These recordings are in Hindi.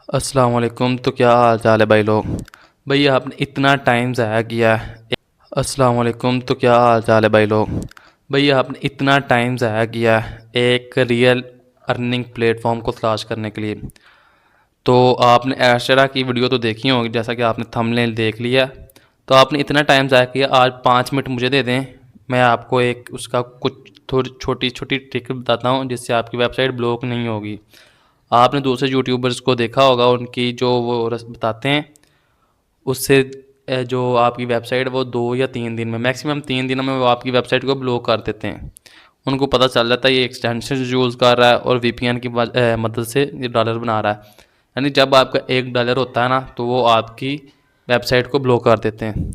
अस्सलाम वालेकुम। तो क्या हाल चाल है भाई लोग। भैया आपने इतना टाइम ज़ाया किया है। अस्सलाम वालेकुम। तो क्या हाल चाल है भाई लोग। भैया आपने इतना टाइम ज़ाया किया है एक रियल अर्निंग प्लेटफॉर्म को तलाश करने के लिए। तो आपने एशरा की वीडियो तो देखी होगी, जैसा कि आपने थंबनेल देख लिया। तो आपने इतना टाइम ज़ाया किया, आज 5 मिनट मुझे दे दें, मैं आपको एक उसका कुछ थोड़ी छोटी छोटी ट्रिक बताता हूँ जिससे आपकी वेबसाइट ब्लॉक नहीं होगी। आपने दूसरे यूट्यूबर्स को देखा होगा, उनकी जो वो बताते हैं उससे जो आपकी वेबसाइट वो 2 या 3 दिन में, मैक्सिमम 3 दिनों में वो आपकी वेबसाइट को ब्लॉक कर देते हैं। उनको पता चल जाता है ये एक्सटेंशन यूज़ कर रहा है और वीपीएन की मदद से ये डॉलर बना रहा है। यानी जब आपका $1 होता है ना, तो वो आपकी वेबसाइट को ब्लॉक कर देते हैं।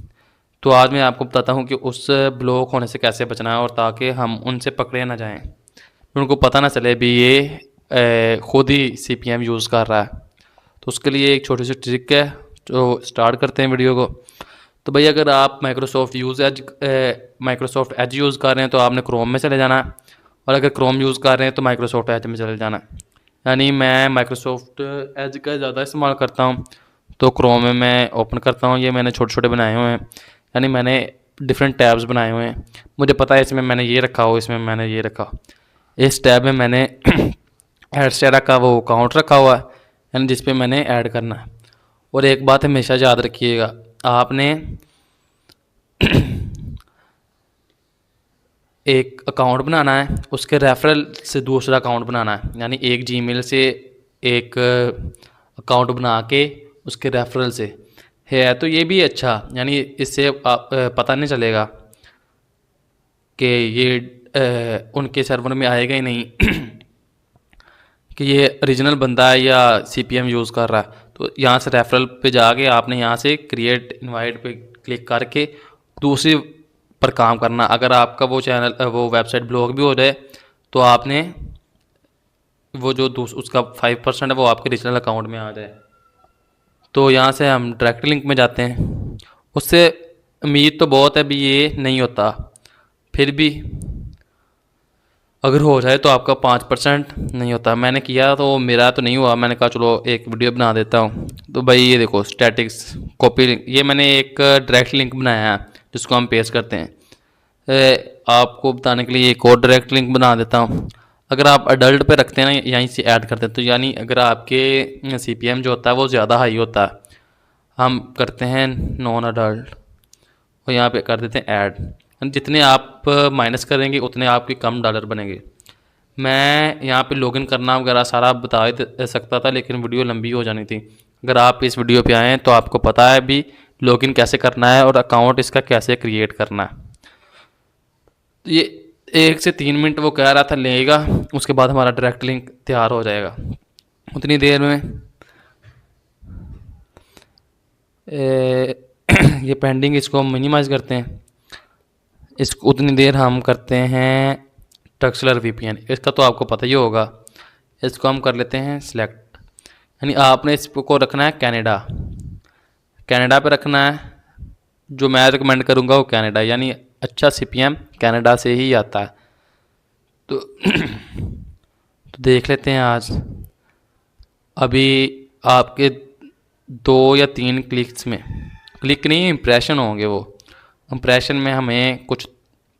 तो आज मैं आपको बताता हूँ कि उस ब्लॉक होने से कैसे बचना है, और ताकि हम उनसे पकड़े ना जाएं, उनको पता ना चले भी ये खुद ही सीपीएम यूज़ कर रहा है। तो उसके लिए एक छोटी सी ट्रिक है। तो स्टार्ट करते हैं वीडियो को। तो भाई अगर आप माइक्रोसॉफ्ट एज यूज़ कर रहे हैं तो आपने क्रोम में चले जाना है, और अगर क्रोम यूज़ कर रहे हैं तो माइक्रोसॉफ्ट एज में चले जाना है। यानी मैं माइक्रोसॉफ्ट एज का ज़्यादा इस्तेमाल करता हूँ, तो क्रोम में मैं ओपन करता हूँ। ये मैंने छोटे छोटे बनाए हुए हैं, यानी मैंने डिफरेंट टैब्स बनाए हुए हैं। मुझे पता है इसमें मैंने ये रखा हो, इसमें मैंने ये रखा। इस टैब में मैंने एडसेरा का वो अकाउंट रखा हुआ है, यानी जिस पे मैंने ऐड करना है। और एक बात हमेशा याद रखिएगा, आपने एक अकाउंट बनाना है, उसके रेफरल से दूसरा अकाउंट बनाना है। यानी एक जीमेल से एक अकाउंट बना के उसके रेफरल से है, तो ये भी अच्छा। यानी इससे पता नहीं चलेगा कि ये उनके सर्वर में आएगा ही नहीं कि ये ओरिजिनल बंदा है या सीपीएम यूज़ कर रहा है। तो यहाँ से रेफरल पे जाके आपने यहाँ से क्रिएट इनवाइट पे क्लिक करके दूसरी पर काम करना। अगर आपका वो वेबसाइट ब्लॉक भी हो जाए, तो आपने वो जो उसका 5% है वो आपके ओरिजिनल अकाउंट में आ जाए। तो यहाँ से हम डायरेक्ट लिंक में जाते हैं। उससे उम्मीद तो बहुत है भी ये नहीं होता, फिर भी अगर हो जाए तो आपका 5% नहीं होता। मैंने किया तो मेरा तो नहीं हुआ, मैंने कहा चलो एक वीडियो बना देता हूँ। तो भाई ये देखो स्टैटिक्स कॉपी लिंक, ये मैंने एक डायरेक्ट लिंक बनाया है जिसको हम पेस्ट करते हैं। आपको बताने के लिए एक और डायरेक्ट लिंक बना देता हूँ। अगर आप अडल्ट पे रखते हैं ना, यहीं से ऐड करते हैं, तो यानी अगर आपके सीपीएम जो होता है वो ज़्यादा हाई होता है, हम करते हैं नॉन अडल्ट और यहाँ पे कर देते हैं ऐड। जितने आप माइनस करेंगे उतने आपके कम डॉलर बनेंगे। मैं यहाँ पे लॉगिन करना वगैरह सारा बता ही सकता था, लेकिन वीडियो लंबी हो जानी थी। अगर आप इस वीडियो पे आए हैं तो आपको पता है भी लॉगिन कैसे करना है और अकाउंट इसका कैसे क्रिएट करना है। तो ये 1 से 3 मिनट वो कह रहा था लेगा, उसके बाद हमारा डायरेक्ट लिंक तैयार हो जाएगा। उतनी देर में ये पेंडिंग, इसको हम मिनिमाइज़ करते हैं। इसको उतनी देर हम करते हैं टक्सलर वीपीएन, इसका तो आपको पता ही होगा। इसको हम कर लेते हैं सिलेक्ट। यानी आपने इसको रखना है कनाडा, कनाडा पे रखना है। जो मैं रिकमेंड करूँगा वो कनाडा, यानी अच्छा सीपीएम कनाडा से ही आता है। तो तो देख लेते हैं आज। अभी आपके 2 या 3 क्लिक्स में, क्लिक नहीं इम्प्रेशन होंगे, वो इम्प्रेशन में हमें कुछ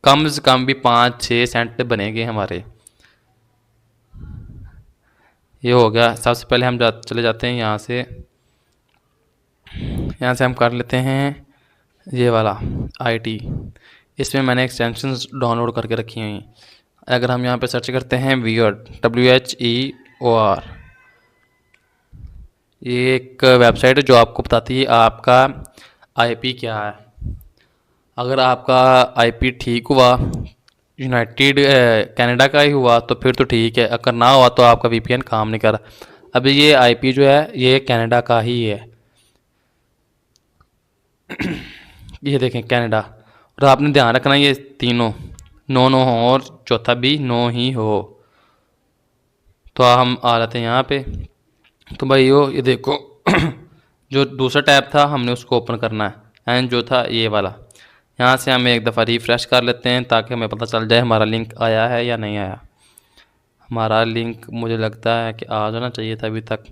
कम से कम भी 5-6 सेंट बनेंगे हमारे। ये हो गया। सबसे पहले हम चले जाते हैं यहाँ से, हम कर लेते हैं ये वाला आईटी। इसमें मैंने एक्सटेंशंस डाउनलोड करके रखी हुई हैं। अगर हम यहाँ पे सर्च करते हैं वियर, WHEOR, ये एक वेबसाइट है जो आपको बताती है आपका आईपी क्या है। अगर आपका आईपी ठीक हुआ, यूनाइटेड कनाडा का ही हुआ, तो फिर तो ठीक है। अगर ना हुआ तो आपका वीपीएन काम नहीं कर रहा। अभी ये आईपी जो है ये कनाडा का ही है, ये देखें कनाडा। और आपने ध्यान रखना ये तीनों नो नो हो और चौथा भी नो ही हो। तो हम आ जाते हैं यहाँ पे। तो भाई ये देखो जो दूसरा टैब था हमने उसको ओपन करना है, एंड जो था ये वाला। यहाँ से हम एक दफ़ा रिफ़्रेश कर लेते हैं ताकि हमें पता चल जाए हमारा लिंक आया है या नहीं आया। हमारा लिंक मुझे लगता है कि आ जाना चाहिए था अभी तक।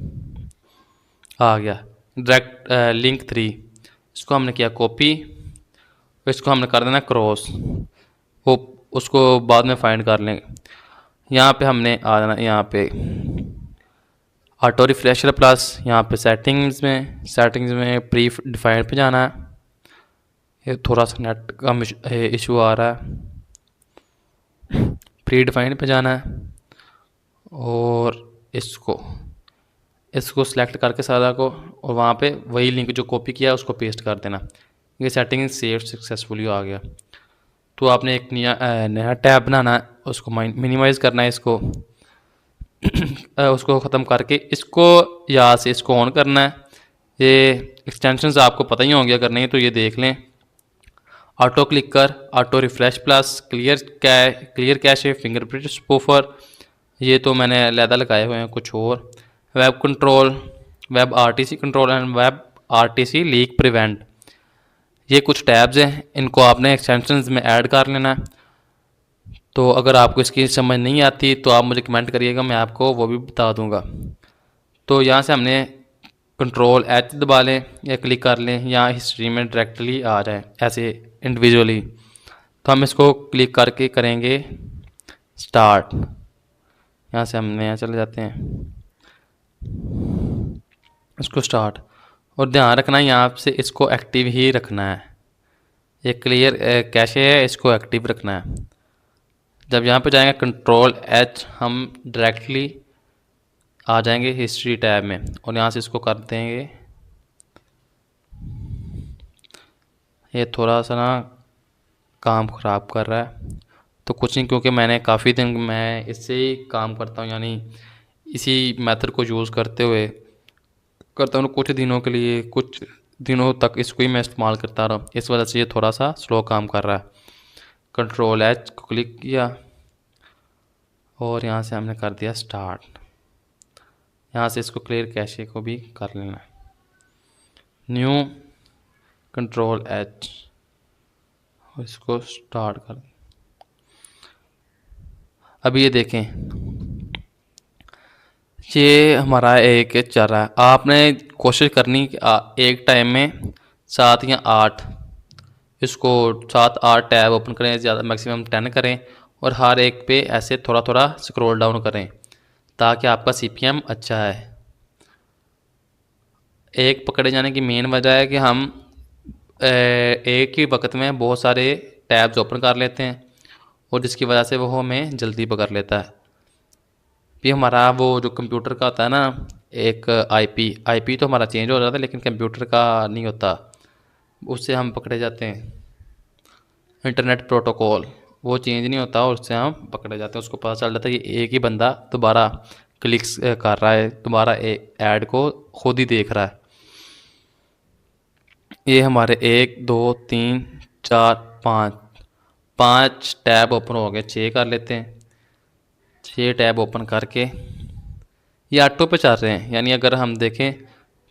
आ गया डायरेक्ट लिंक 3। इसको हमने किया कॉपी, इसको हमने कर देना क्रॉस, वो उसको बाद में फाइंड कर लेंगे। यहाँ पे हमने आ जाना, यहाँ पे ऑटो रिफ्रेशर प्लस, यहाँ पे सेटिंग्स में प्री डिफाइंड पे जाना है। ये थोड़ा सा नेट का इशू आ रहा है, प्री डिफाइंड पे जाना है और इसको इसको सिलेक्ट करके सारा को, और वहाँ पे वही लिंक जो कॉपी किया उसको पेस्ट कर देना। ये सेटिंग सेव सक्सेसफुली आ गया। तो आपने एक नया टैब बनाना है, उसको मिनिमाइज़ करना है, इसको उसको ख़त्म करके इसको यहाँ से इसको ऑन करना है। ये एक्सटेंशंस आपको पता ही होंगे, अगर नहीं तो ये देख लें। Auto clicker, auto refresh plus, clear cache, fingerprint spoofer, ये तो मैंने अलहदा लगाए हुए हैं। कुछ और web control, web RTC control and web RTC leak prevent, ये कुछ टैब्स हैं, इनको आपने एक्सटेंशंस में ऐड कर लेना है। तो अगर आपको इसकी समझ नहीं आती तो आप मुझे कमेंट करिएगा, मैं आपको वो भी बता दूंगा। तो यहाँ से हमने कंट्रोल एच दबा लें या क्लिक कर लें, यहाँ हिस्ट्री में डायरेक्टली आ जाए ऐसे इंडिविजुअली। तो हम इसको क्लिक करके करेंगे स्टार्ट। यहाँ से हमने यहाँ चले जाते हैं, इसको स्टार्ट, और ध्यान रखना यहाँ से इसको एक्टिव ही रखना है। ये क्लियर कैशे है, इसको एक्टिव रखना है। जब यहाँ पे जाएंगे कंट्रोल एच, हम डायरेक्टली आ जाएंगे हिस्ट्री टैब में, और यहाँ से इसको कर देंगे। ये थोड़ा सा ना काम ख़राब कर रहा है, तो कुछ नहीं, क्योंकि मैंने काफ़ी दिन मैं इससे ही काम करता हूँ, यानी इसी मेथड को यूज़ करते हुए करता हूँ कुछ दिनों के लिए, कुछ दिनों तक इसको ही मैं इस्तेमाल करता रहा, इस वजह से ये थोड़ा सा स्लो काम कर रहा है। कंट्रोल एच को क्लिक किया और यहाँ से हमने कर दिया स्टार्ट। यहाँ से इसको क्लियर कैशे को भी कर लेना, न्यू कंट्रोल एच, इसको स्टार्ट कर। अभी ये देखें, ये हमारा एक चल रहा है। आपने कोशिश करनी कि एक टाइम में 7 या 8, इसको 7-8 टैब ओपन करें, ज़्यादा मैक्सिमम 10 करें, और हर एक पे ऐसे थोड़ा थोड़ा स्क्रॉल डाउन करें ताकि आपका सीपीएम अच्छा है। एक पकड़े जाने की मेन वजह है कि हम एक ही वक्त में बहुत सारे टैब्स ओपन कर लेते हैं, और जिसकी वजह से वो हमें जल्दी पकड़ लेता है। भी हमारा वो जो कंप्यूटर का होता है ना, एक आईपी तो हमारा चेंज हो जाता है, लेकिन कंप्यूटर का नहीं होता, उससे हम पकड़े जाते हैं। इंटरनेट प्रोटोकॉल वो चेंज नहीं होता, और उससे हम पकड़े जाते हैं। उसको पता चल जाता है कि एक ही बंदा दोबारा क्लिक्स कर रहा है, दोबारा ऐड को खुद ही देख रहा है। ये हमारे 1 2 3 4 5 टैब ओपन हो गए। 6 कर लेते हैं। 6 टैब ओपन करके ये ऑटो पे चल रहे हैं, यानी अगर हम देखें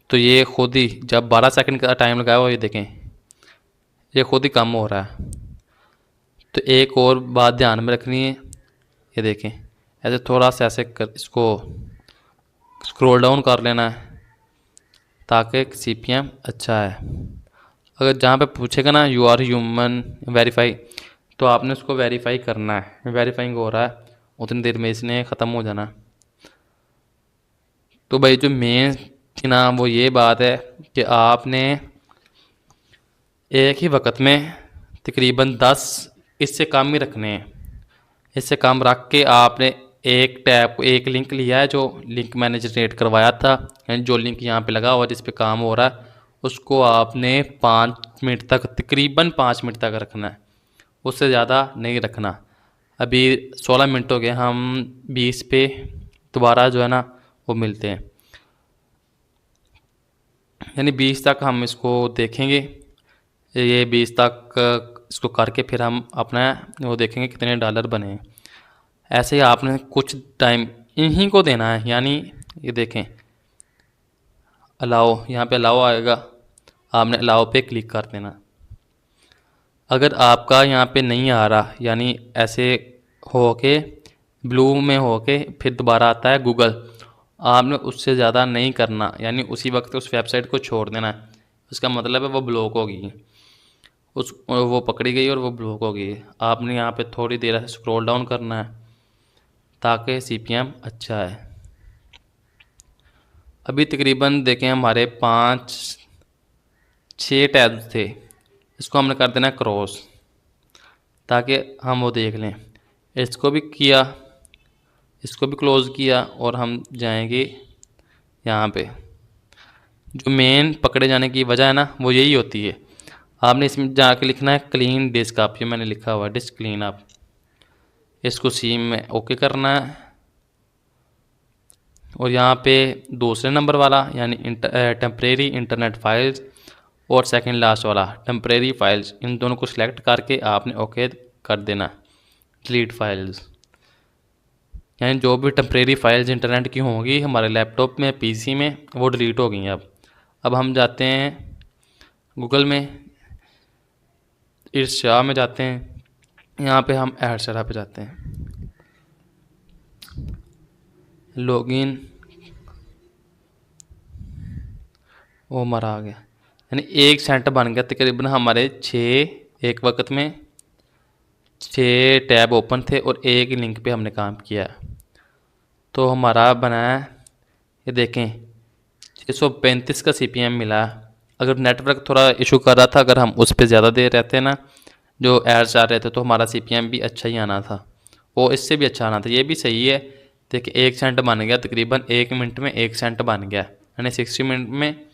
तो ये खुद ही जब 12 सेकंड का टाइम लगाया हुआ, ये देखें ये खुद ही कम हो रहा है। तो एक और बात ध्यान में रखनी है, ये देखें ऐसे थोड़ा सा ऐसे कर इसको स्क्रॉल डाउन कर लेना है ताकि सीपीएम अच्छा है। अगर जहाँ पे पूछेगा ना यू आर ह्यूमन वेरीफाई, तो आपने उसको वेरीफाई करना है। वेरीफाइंग हो रहा है, उतनी देर में इसने ख़त्म हो जाना। तो भाई जो मेन थी ना वो ये बात है कि आपने एक ही वक्त में तकरीबन 10 इससे कम ही रखने हैं। इससे कम रख के आपने एक टैब एक लिंक लिया है, जो लिंक मैंने जनरेट करवाया था, यानी जो लिंक यहाँ पे लगा हुआ जिस पे काम हो रहा है, उसको आपने 5 मिनट तक, तकरीबन 5 मिनट तक रखना है, उससे ज़्यादा नहीं रखना। अभी 16 मिनट हो गए, हम 20 पे दोबारा जो है ना वो मिलते हैं, यानी 20 तक हम इसको देखेंगे। ये 20 तक इसको करके फिर हम अपना वो देखेंगे कितने डॉलर बने हैं। ऐसे ही आपने कुछ टाइम इन्हीं को देना है, यानी ये देखें अलाउ, यहाँ पे अलाउ आएगा, आपने अलाउ पे क्लिक कर देना। अगर आपका यहाँ पे नहीं आ रहा, यानी ऐसे हो के ब्लू में हो के फिर दोबारा आता है गूगल, आपने उससे ज़्यादा नहीं करना, यानी उसी वक्त उस वेबसाइट को छोड़ देना है। उसका मतलब है वो ब्लॉक होगी, उस वो पकड़ी गई और वो ब्लॉक हो गई। आपने यहाँ पे थोड़ी देर से स्क्रॉल डाउन करना है ताकि सीपीएम अच्छा है। अभी तकरीबन देखें हमारे 5-6 टैब्स थे, इसको हमने कर देना क्रॉस ताकि हम वो देख लें। इसको भी किया, इसको भी क्लोज़ किया और हम जाएंगे यहाँ पे। जो मेन पकड़े जाने की वजह है ना वो यही होती है। आपने इसमें जाके लिखना है क्लीन डिस्क आप, ये मैंने लिखा हुआ है डिस्क क्लीन आप, इसको सी में ओके करना है। और यहाँ पे दूसरे नंबर वाला यानी टेम्परेरी इंटरनेट फाइल्स और सेकंड लास्ट वाला टेम्परेरी फाइल्स, इन दोनों को सिलेक्ट करके आपने ओके कर देना। डिलीट फाइल्स यानी जो भी टेम्परेरी फाइल्स इंटरनेट की होंगी हमारे लैपटॉप में पीसी में वो डिलीट हो गई हैं। अब हम जाते हैं गूगल में, ईर्ष्या में जाते हैं, यहाँ पे हम एडसेरा पे जाते हैं, लॉगिन, वो हमारा आ गया। यानी एक सेंट बन गया तकरीबन हमारे 6 एक वक्त में 6 टैब ओपन थे और एक लिंक पे हमने काम किया। तो हमारा बना है, ये देखें 635 का सीपीएम मिला। अगर नेटवर्क थोड़ा इशू कर रहा था, अगर हम उस पर ज़्यादा देर रहते ना जो एड्स आ रहे थे, तो हमारा सीपीएम भी अच्छा ही आना था, वो इससे भी अच्छा आना था। ये भी सही है। देखिए 1 सेंट बन गया, तकरीबन 1 मिनट में 1 सेंट बन गया, यानी 60 मिनट में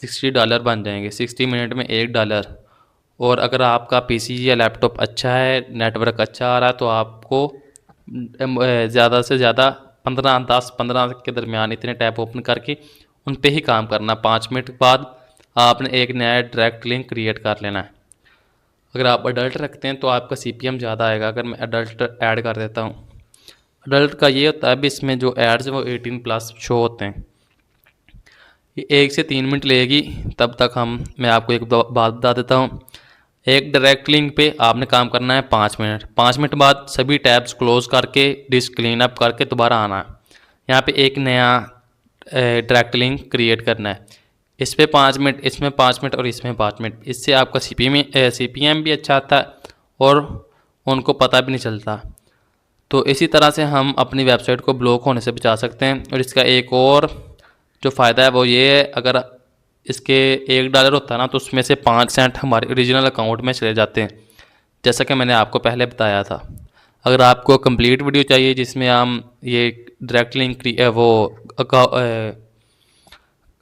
$60 बन जाएंगे, 60 मिनट में $1। और अगर आपका पीसी या लैपटॉप अच्छा है, नेटवर्क अच्छा आ रहा है, तो आपको ज़्यादा से ज़्यादा 10-15 के दरमियान इतने टैब ओपन करके उन पे ही काम करना। 5 मिनट बाद आपने एक नया डायरेक्ट लिंक क्रिएट कर लेना है। अगर आप अडल्ट रखते हैं तो आपका सीपीएम ज़्यादा आएगा। अगर मैं अडल्ट ऐड कर देता हूँ, अडल्ट का ये होता है अभी इसमें जो एड्स हैं वो 18+ शो होते हैं। ये 1 से 3 मिनट लेगी, तब तक मैं आपको एक बात बता देता हूँ। एक डायरेक्ट लिंक पे आपने काम करना है 5 मिनट। 5 मिनट बाद सभी टैब्स क्लोज करके डिस्क क्लीन अप करके दोबारा आना है। यहाँ पे एक नया डायरेक्ट लिंक क्रिएट करना है। इस पे 5 मिनट, इसमें 5 मिनट और इसमें 5 मिनट। इससे आपका सीपीएम भी अच्छा आता है और उनको पता भी नहीं चलता। तो इसी तरह से हम अपनी वेबसाइट को ब्लॉक होने से बचा सकते हैं। और इसका एक और जो फ़ायदा है वो ये है, अगर इसके $1 होता है ना तो उसमें से 5 सेंट हमारे ओरिजिनल अकाउंट में चले जाते हैं, जैसा कि मैंने आपको पहले बताया था। अगर आपको कंप्लीट वीडियो चाहिए जिसमें हम ये डायरेक्ट लिंक वो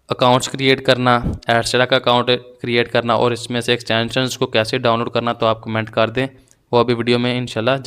अकाउंट्स क्रिएट करना, एडसेरा का अकाउंट क्रिएट करना और इसमें से एक्सटेंशंस को कैसे डाउनलोड करना, तो आप कमेंट कर दें, वो अभी वीडियो में इंशाल्लाह